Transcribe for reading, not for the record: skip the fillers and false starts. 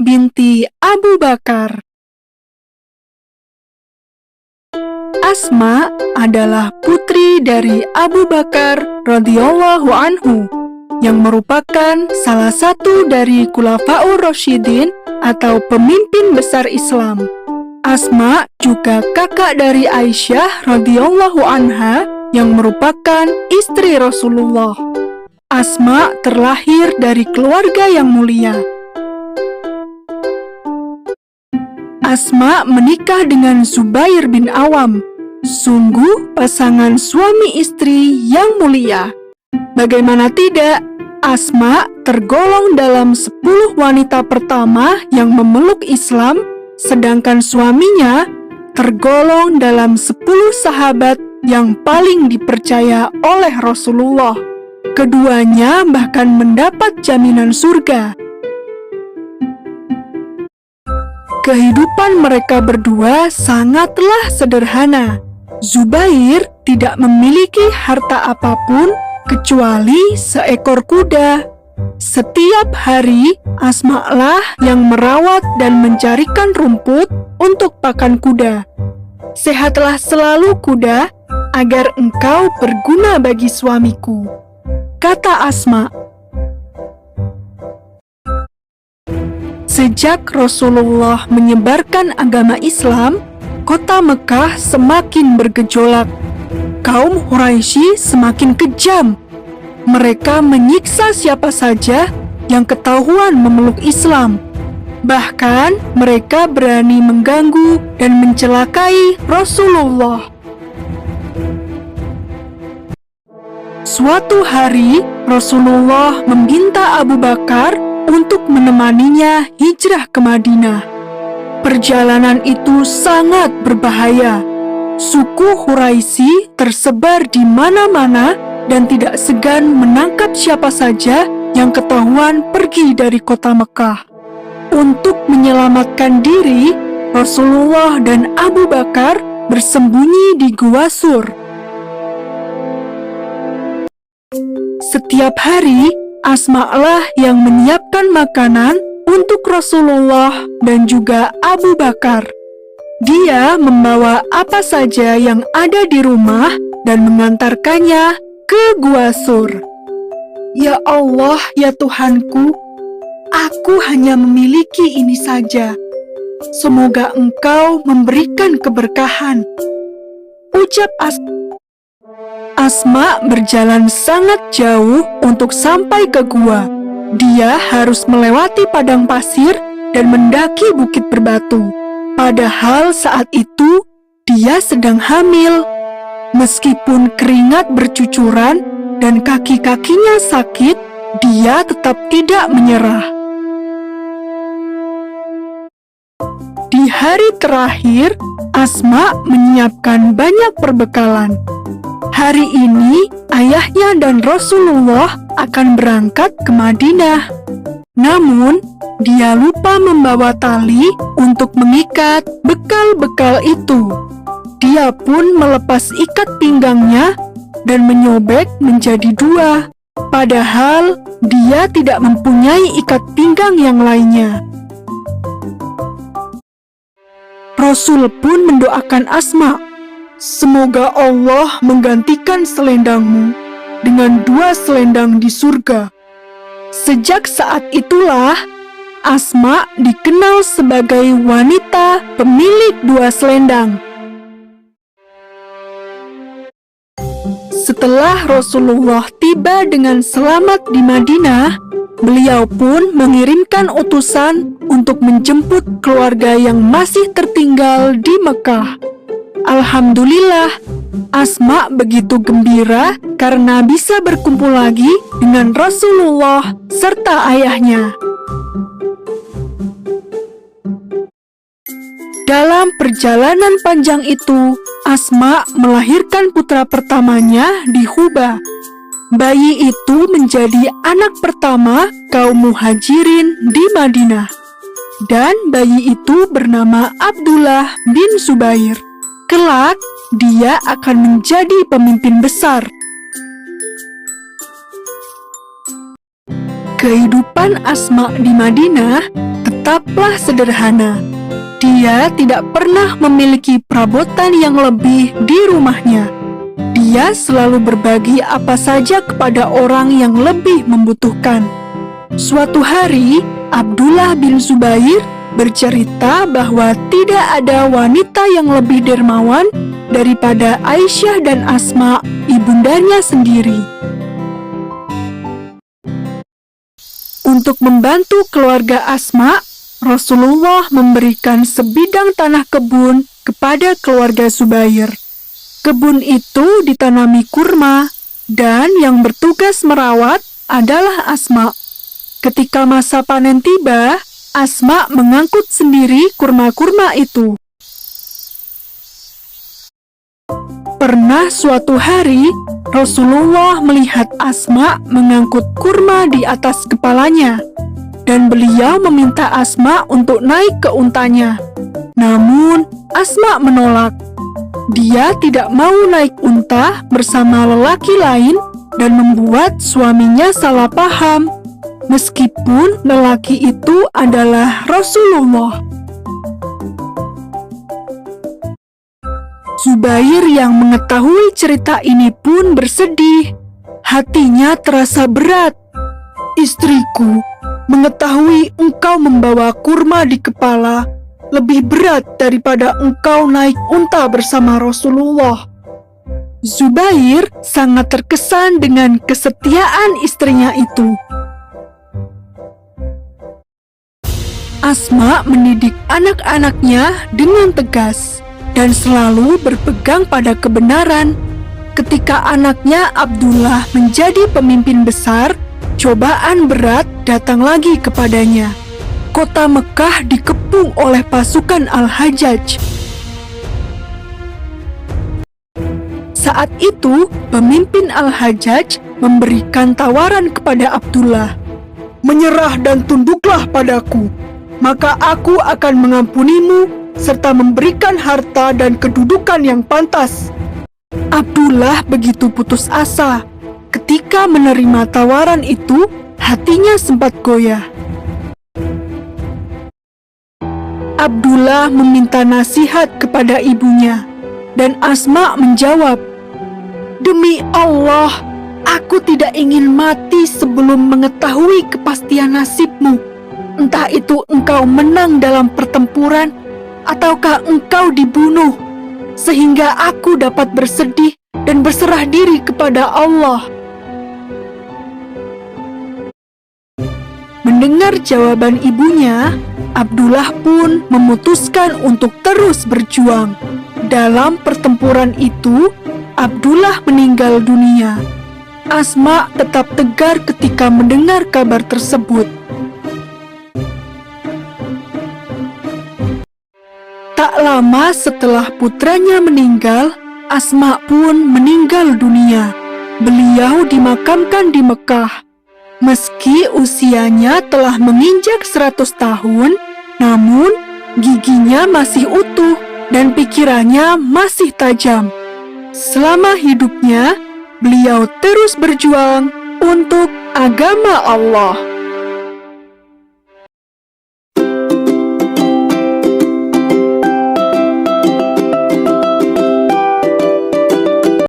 binti Abu Bakar. Asma adalah putri dari Abu Bakar radhiyallahu anhu yang merupakan salah satu dari Khulafaur Rasyidin atau pemimpin besar Islam. Asma juga kakak dari Aisyah radhiyallahu anha yang merupakan istri Rasulullah. Asma terlahir dari keluarga yang mulia. Asma menikah dengan Zubair bin Awam. Sungguh pasangan suami istri yang mulia. Bagaimana tidak, Asma tergolong dalam 10 wanita pertama yang memeluk Islam, sedangkan suaminya tergolong dalam 10 sahabat yang paling dipercaya oleh Rasulullah. Keduanya bahkan mendapat jaminan surga. Kehidupan mereka berdua sangatlah sederhana. Zubair tidak memiliki harta apapun kecuali seekor kuda. Setiap hari, Asma lah yang merawat dan mencarikan rumput untuk pakan kuda. Sehatlah selalu kuda, agar engkau berguna bagi suamiku, kata Asma. Sejak Rasulullah menyebarkan agama Islam, kota Mekah semakin bergejolak. Kaum Quraisy semakin kejam. Mereka menyiksa siapa saja yang ketahuan memeluk Islam. Bahkan mereka berani mengganggu dan mencelakai Rasulullah. Suatu hari, Rasulullah meminta Abu Bakar untuk menemaninya hijrah ke Madinah. Perjalanan itu sangat berbahaya. Suku Quraisy tersebar di mana-mana dan tidak segan menangkap siapa saja yang ketahuan pergi dari kota Mekah. Untuk menyelamatkan diri, Rasulullah dan Abu Bakar bersembunyi di Gua Sur. Setiap hari, Asma lah yang menyiapkan makanan untuk Rasulullah dan juga Abu Bakar. Dia membawa apa saja yang ada di rumah dan mengantarkannya ke Gua Sur. Ya Allah, ya Tuhanku, aku hanya memiliki ini saja. Semoga Engkau memberikan keberkahan, ucap Asma berjalan sangat jauh untuk sampai ke gua. Dia harus melewati padang pasir dan mendaki bukit berbatu. Padahal saat itu dia sedang hamil. Meskipun keringat bercucuran dan kaki-kakinya sakit, dia tetap tidak menyerah. Di hari terakhir, Asma menyiapkan banyak perbekalan. Hari ini, ayahnya dan Rasulullah akan berangkat ke Madinah. Namun, dia lupa membawa tali untuk mengikat bekal-bekal itu. Dia pun melepas ikat pinggangnya dan menyobek menjadi 2. Padahal, dia tidak mempunyai ikat pinggang yang lainnya. Rasul pun mendoakan Asma, semoga Allah menggantikan selendangmu dengan 2 selendang di surga. Sejak saat itulah, Asma dikenal sebagai wanita pemilik 2 selendang. Setelah Rasulullah tiba dengan selamat di Madinah, beliau pun mengirimkan utusan untuk menjemput keluarga yang masih tertinggal di Mekah. Alhamdulillah, Asma begitu gembira karena bisa berkumpul lagi dengan Rasulullah serta ayahnya. Dalam perjalanan panjang itu, Asma melahirkan putra pertamanya di Quba. Bayi itu menjadi anak pertama kaum muhajirin di Madinah. Dan bayi itu bernama Abdullah bin Zubair. Kelak, dia akan menjadi pemimpin besar. Kehidupan Asma di Madinah tetaplah sederhana. Dia tidak pernah memiliki perabotan yang lebih di rumahnya. Dia selalu berbagi apa saja kepada orang yang lebih membutuhkan. Suatu hari, Abdullah bin Zubair bercerita bahwa tidak ada wanita yang lebih dermawan daripada Aisyah dan Asma, ibundanya sendiri. Untuk membantu keluarga Asma, Rasulullah memberikan sebidang tanah kebun kepada keluarga Zubair. Kebun itu ditanami kurma, dan yang bertugas merawat adalah Asma. Ketika masa panen tiba, Asma mengangkut sendiri kurma-kurma itu. Pernah suatu hari, Rasulullah melihat Asma mengangkut kurma di atas kepalanya, dan beliau meminta Asma untuk naik ke untanya. Namun, Asma menolak. Dia tidak mau naik unta bersama lelaki lain dan membuat suaminya salah paham, meskipun lelaki itu adalah Rasulullah. Zubair yang mengetahui cerita ini pun bersedih. Hatinya terasa berat. "Istriku, mengetahui engkau membawa kurma di kepala lebih berat daripada engkau naik unta bersama Rasulullah." Zubair sangat terkesan dengan kesetiaan istrinya itu. Asma mendidik anak-anaknya dengan tegas dan selalu berpegang pada kebenaran. Ketika anaknya Abdullah menjadi pemimpin besar, cobaan berat datang lagi kepadanya. Kota Mekah dikepung oleh pasukan Al-Hajjaj. Saat itu, pemimpin Al-Hajjaj memberikan tawaran kepada Abdullah, "Menyerah dan tunduklah padaku, maka aku akan mengampunimu serta memberikan harta dan kedudukan yang pantas." Abdullah begitu putus asa. Ketika menerima tawaran itu, hatinya sempat goyah. Abdullah meminta nasihat kepada ibunya, dan Asma menjawab, "Demi Allah, aku tidak ingin mati sebelum mengetahui kepastian nasibmu. Entah itu engkau menang dalam pertempuran, ataukah engkau dibunuh, sehingga aku dapat bersedih dan berserah diri kepada Allah." Mendengar jawaban ibunya, Abdullah pun memutuskan untuk terus berjuang. Dalam pertempuran itu, Abdullah meninggal dunia. Asma tetap tegar ketika mendengar kabar tersebut. Tak lama setelah putranya meninggal, Asma pun meninggal dunia. Beliau dimakamkan di Mekah. Meski usianya telah menginjak 100 tahun, namun giginya masih utuh dan pikirannya masih tajam. Selama hidupnya, beliau terus berjuang untuk agama Allah.